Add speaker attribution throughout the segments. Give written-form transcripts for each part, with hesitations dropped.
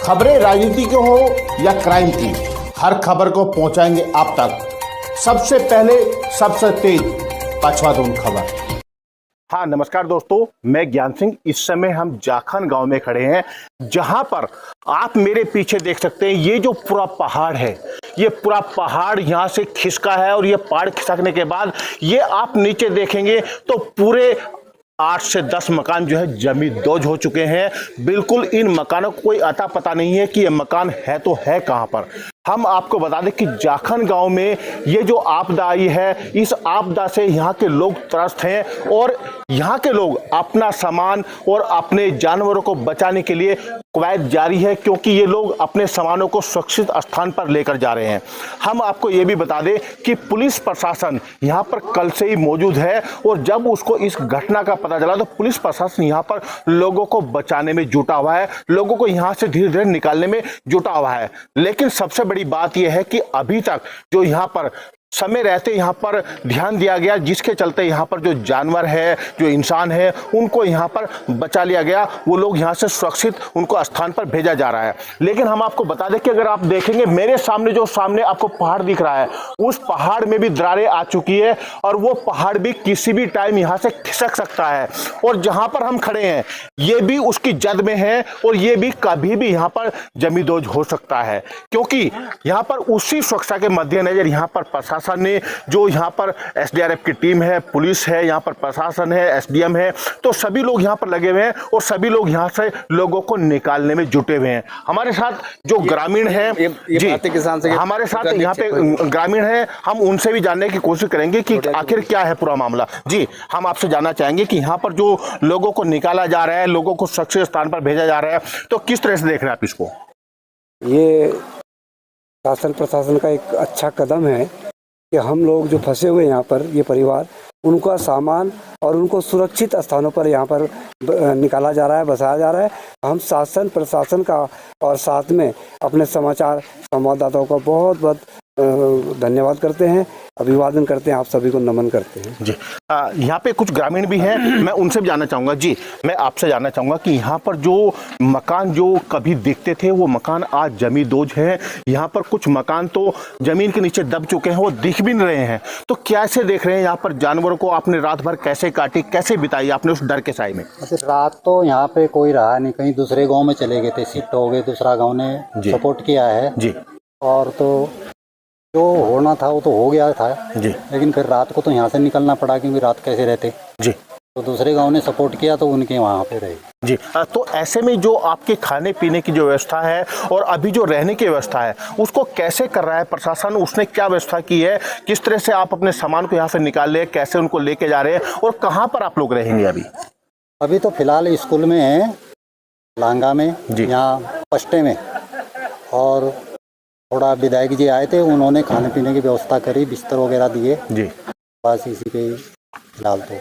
Speaker 1: खबरें राजनीति की हो या क्राइम की, हर खबर को पहुंचाएंगे आप तक सबसे पहले, सबसे तेज पचवादून खबर। हाँ नमस्कार दोस्तों, मैं ज्ञान सिंह। इस समय हम जाखन गांव में खड़े हैं, जहां पर आप मेरे पीछे देख सकते हैं ये जो पूरा पहाड़ है, ये पूरा पहाड़ यहां से खिसका है और ये पहाड़ खिसकने के बाद ये आप नीचे देखेंगे तो पूरे 8 से 10 मकान जो है जमींदोज हो चुके हैं। बिल्कुल इन मकानों को कोई अता पता नहीं है कि ये मकान है तो है कहां पर। हम आपको बता दें कि जाखन गांव में ये जो आपदा आई है, इस आपदा से यहाँ के लोग त्रस्त हैं और यहाँ के लोग अपना सामान और अपने जानवरों को बचाने के लिए कवायद जारी है, क्योंकि ये लोग अपने सामानों को सुरक्षित स्थान पर लेकर जा रहे हैं। हम आपको ये भी बता दें कि पुलिस प्रशासन यहाँ पर कल से ही मौजूद है और जब उसको इस घटना का पता चला तो पुलिस प्रशासन यहाँ पर लोगों को बचाने में जुटा हुआ है, लोगों को यहाँ से धीरे धीरे निकालने में जुटा हुआ है। लेकिन सबसे बड़ी बात यह है कि अभी तक जो यहाँ पर समय रहते यहाँ पर ध्यान दिया गया, जिसके चलते यहाँ पर जो जानवर है, जो इंसान है, उनको यहाँ पर बचा लिया गया। वो लोग यहाँ से सुरक्षित उनको स्थान पर भेजा जा रहा है। लेकिन हम आपको बता दें कि अगर आप देखेंगे मेरे सामने जो सामने आपको पहाड़ दिख रहा है, उस पहाड़ में भी दरारें आ चुकी है और वो पहाड़ भी किसी भी टाइम यहाँ से खिसक सकता है। और जहाँ पर हम खड़े हैं ये भी उसकी जद में है और ये भी कभी भी यहाँ पर जमींदोज हो सकता है, क्योंकि यहाँ पर उसी सुरक्षा के मद्देनजर यहाँ पर प्रशासन ने, जो यहाँ पर एसडीआरएफ की टीम है, पुलिस है, यहाँ पर प्रशासन है, एसडीएम है, तो सभी लोग यहाँ पर लगे हुए हैं और सभी लोग यहाँ से लोगों को निकालने में जुटे हुए हैं। हमारे साथ जो ग्रामीण हैं, जी हमारे साथ यहाँ पे ग्रामीण हैं, हम उनसे भी जानने की कोशिश करेंगे कि आखिर क्या है पूरा मामला। जी हम आपसे जानना चाहेंगे कि यहाँ पर जो लोगों को निकाला जा रहा है, लोगों को सुरक्षित स्थान पर भेजा जा रहा है, तो किस तरह से देख रहे हैं आप इसको?
Speaker 2: ये शासन प्रशासन का एक अच्छा कदम है कि हम लोग जो फंसे हुए यहाँ पर, ये परिवार, उनका सामान और उनको सुरक्षित स्थानों पर यहाँ पर निकाला जा रहा है, बसाया जा रहा है। हम शासन प्रशासन का और साथ में अपने समाचार संवाददाताओं का बहुत बहुत धन्यवाद करते हैं, अभिवादन करते हैं, आप सभी को नमन करते हैं।
Speaker 1: जी यहाँ पे कुछ ग्रामीण भी हैं, मैं उनसे भी जानना चाहूँगा। जी मैं आपसे जानना चाहूँगा कि यहाँ पर जो मकान जो कभी दिखते थे वो मकान आज जमींदोज हैं। यहाँ पर कुछ मकान तो जमीन के नीचे दब चुके हैं, वो दिख भी नहीं रहे हैं। तो कैसे देख रहे हैं यहाँ पर जानवरों को? आपने रात भर कैसे काटी, कैसे बिताई आपने उस डर के साए में?
Speaker 3: रात तो यहाँ पे कोई रहा नहीं, कहीं दूसरे गाँव में चले गए थे, शिफ्ट हो गए, दूसरा गाँव ने सपोर्ट किया है जी। और तो जो होना था वो तो हो गया था जी, लेकिन फिर रात को तो यहाँ से निकलना पड़ा, क्योंकि रात कैसे रहते जी। तो दूसरे गांव ने सपोर्ट किया तो उनके वहाँ पे रहे जी।
Speaker 1: तो ऐसे में जो आपके खाने पीने की जो व्यवस्था है और अभी जो रहने की व्यवस्था है, उसको कैसे कर रहा है प्रशासन? उसने क्या व्यवस्था की है? किस तरह से आप अपने सामान को यहाँ से निकाल रहे हैं, कैसे उनको लेके जा रहे हैं और कहाँ पर आप लोग रहेंगे अभी?
Speaker 3: अभी तो फिलहाल स्कूल में है, लांगा में, यहाँ पस्टे में, और थोड़ा विधायक जी आए थे, उन्होंने खाने पीने की व्यवस्था करी, बिस्तर वगैरह दिए जी। बस इसी पे फिलहाल तो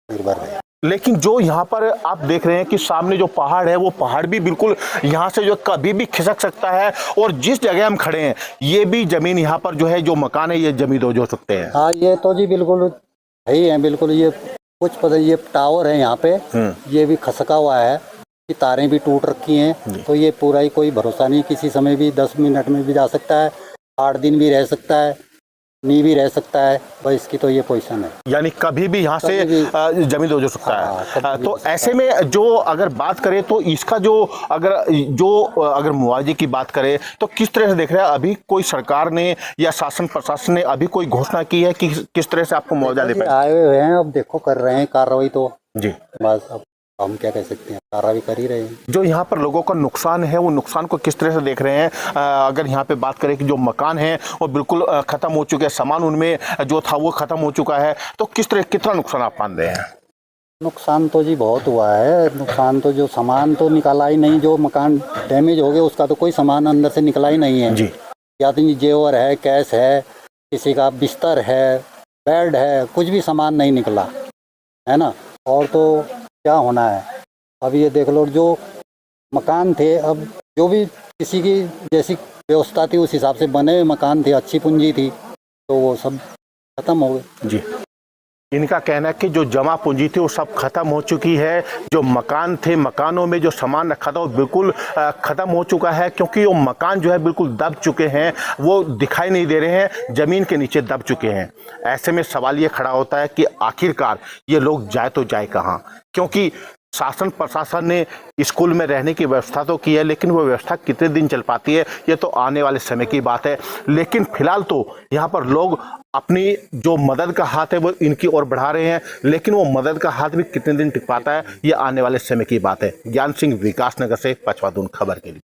Speaker 3: निर्भर है।
Speaker 1: लेकिन जो यहाँ पर आप देख रहे हैं कि सामने जो पहाड़ है, वो पहाड़ भी बिल्कुल यहाँ से जो कभी भी खिसक सकता है और जिस जगह हम खड़े हैं ये भी जमीन, यहाँ पर जो है जो मकान है, ये जमींदोज हो सकते हैं।
Speaker 3: हाँ ये तो जी बिल्कुल सही है, बिल्कुल। ये कुछ पता, ये टावर है यहाँ पे, ये भी खसका हुआ है, की तारें भी टूट रखी हैं, तो ये पूरा ही कोई भरोसा नहीं, किसी समय भी 10 मिनट में भी जा सकता है, 8 दिन भी रह सकता है, नी भी रह सकता है, बस इसकी तो ये पोजीशन है,
Speaker 1: यानी कभी भी यहाँ से जमींदोज हो सकता है। तो ऐसे में जो अगर बात करें तो इसका जो अगर मुआवजे की बात करें तो किस तरह से देख रहे हैं? अभी कोई सरकार ने या शासन प्रशासन ने अभी कोई घोषणा की है कि किस तरह से आपको मुआवजा दे पाए?
Speaker 3: आए हुए हैं, अब देखो कर रहे हैं कार्रवाई तो जी, बस अब हम क्या कह सकते हैं, कार्रवाई कर ही रहे हैं।
Speaker 1: जो यहाँ पर लोगों का नुकसान है, वो नुकसान को किस तरह से देख रहे हैं? अगर यहाँ पे बात करें कि जो मकान है वो बिल्कुल खत्म हो चुके हैं, सामान उनमें जो था वो खत्म हो चुका है, तो कितना नुकसान आप मान रहे हैं?
Speaker 3: नुकसान तो जी बहुत हुआ है। नुकसान तो जो सामान तो निकाला ही नहीं, जो मकान डैमेज हो गया उसका तो कोई सामान अंदर से निकला ही नहीं है जी। या तो जेवर है, कैश है, किसी का बिस्तर है, बेड है, कुछ भी सामान नहीं निकला है ना। और तो क्या होना है, अब ये देख लो, जो मकान थे, अब जो भी किसी की जैसी व्यवस्था थी उस हिसाब से बने हुए मकान थे, अच्छी पूंजी थी, तो वो सब खत्म हो गए जी।
Speaker 1: इनका कहना है कि जो जमा पूंजी थी वो सब खत्म हो चुकी है। जो मकान थे, मकानों में जो सामान रखा था वो बिल्कुल खत्म हो चुका है, क्योंकि वो मकान जो है बिल्कुल दब चुके हैं, वो दिखाई नहीं दे रहे हैं, जमीन के नीचे दब चुके हैं। ऐसे में सवाल ये खड़ा होता है कि आखिरकार ये लोग जाए तो जाए कहाँ, क्योंकि शासन प्रशासन ने स्कूल में रहने की व्यवस्था तो की है, लेकिन वो व्यवस्था कितने दिन चल पाती है ये तो आने वाले समय की बात है। लेकिन फिलहाल तो यहाँ पर लोग अपनी जो मदद का हाथ है वो इनकी ओर बढ़ा रहे हैं, लेकिन वो मदद का हाथ भी कितने दिन टिक पाता है ये आने वाले समय की बात है। ज्ञान सिंह, विकासनगर से, पछवादून खबर के लिए।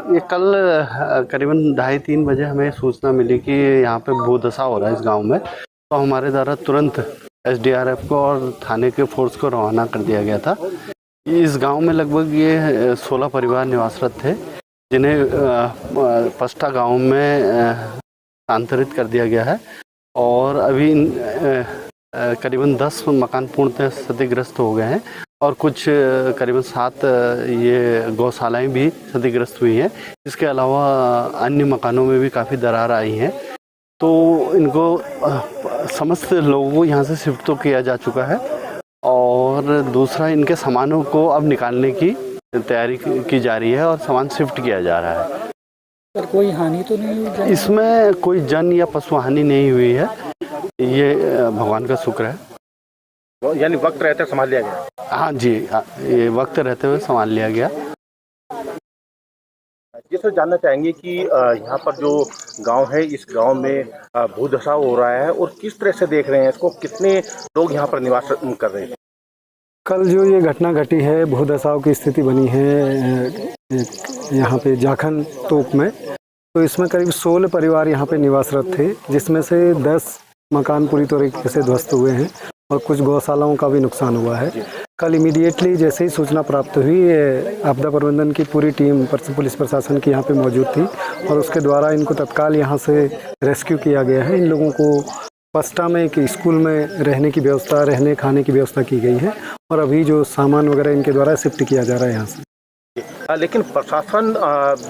Speaker 4: ये कल करीबन 2:30-3 बजे हमें सूचना मिली कि यहाँ पे भूदशा हो रहा है इस गांव में। तो हमारे द्वारा तुरंत एसडीआरएफ को और थाने के फोर्स को रवाना कर दिया गया था। इस गांव में लगभग ये 16 परिवार निवासरत थे, जिन्हें पस्टा गांव में स्थानांतरित कर दिया गया है। और अभी करीबन 10 मकान पूर्णतः क्षतिग्रस्त हो गए हैं और कुछ करीबन 7 ये गौशालाएं भी क्षतिग्रस्त हुई हैं। इसके अलावा अन्य मकानों में भी काफ़ी दरार आई हैं। तो इनको समस्त लोगों को यहाँ से शिफ्ट तो किया जा चुका है और दूसरा इनके सामानों को अब निकालने की तैयारी की जा रही है और सामान शिफ्ट किया जा रहा है।
Speaker 5: पर कोई हानि तो नहीं हुई?
Speaker 4: इसमें कोई जन या पशु हानि नहीं हुई है, ये भगवान का शुक्र है।
Speaker 1: यानी वक्त रहते संभाल लिया गया?
Speaker 4: हाँ जी, ये वक्त रहते हुए संभाल लिया गया।
Speaker 1: ये सर जानना चाहेंगे कि यहाँ पर जो गांव है, इस गांव में भूदशा हो रहा है और किस तरह से देख रहे हैं इसको, कितने लोग यहाँ पर निवास कर रहे हैं?
Speaker 2: कल जो ये घटना घटी है, भूदशाओं की स्थिति बनी है यहाँ पे जाखन तोप में, तो इसमें करीब 16 परिवार यहाँ पे निवासरत थे, जिसमें से 10 मकान पूरी तरीके से ध्वस्त हुए हैं और कुछ गौशालाओं का भी नुकसान हुआ है। कल इमीडिएटली जैसे ही सूचना प्राप्त हुई, आपदा प्रबंधन की पूरी टीम पुलिस प्रशासन की यहाँ पे मौजूद थी और उसके द्वारा इनको तत्काल यहाँ से रेस्क्यू किया गया है। इन लोगों को पस्टा में एक स्कूल में रहने की व्यवस्था, रहने खाने की व्यवस्था की गई है और अभी जो सामान वगैरह इनके द्वारा शिफ्ट किया जा रहा है यहाँ से।
Speaker 1: लेकिन प्रशासन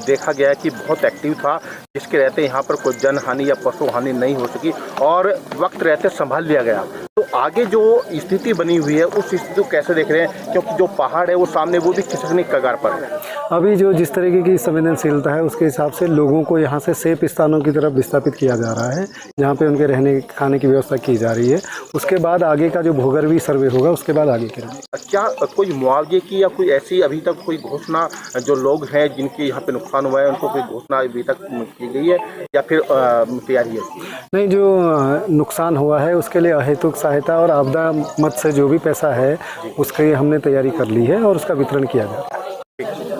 Speaker 1: देखा गया है कि बहुत एक्टिव था, जिसके रहते यहाँ पर कोई जन हानि या पशु हानि नहीं हो सकी और वक्त रहते संभाल लिया गया। तो आगे जो स्थिति बनी हुई है उस स्थिति को कैसे देख रहे हैं, क्योंकि जो पहाड़ है वो सामने वो भी खिसकने की कगार पर है।
Speaker 2: अभी जो जिस तरीके की संवेदनशीलता है उसके हिसाब से लोगों को यहाँ से सेफ स्थानों की तरफ विस्थापित किया जा रहा है, जहाँ पे उनके रहने खाने की व्यवस्था की जा रही है। उसके बाद आगे का जो भूगर्भीय सर्वे होगा उसके बाद आगे करेंगे। क्या
Speaker 1: कोई मुआवजे की या कोई ऐसी अभी तक कोई घोषणा, जो लोग हैं जिनके यहाँ पे नुकसान हुआ है उनको कोई घोषणा अभी तक की गई है या फिर तैयारी है?
Speaker 2: नहीं, जो नुकसान हुआ है उसके लिए अहेतुक सहायता और आपदा मद से जो भी पैसा है उसकी हमने तैयारी कर ली है और उसका वितरण किया जा रहा है।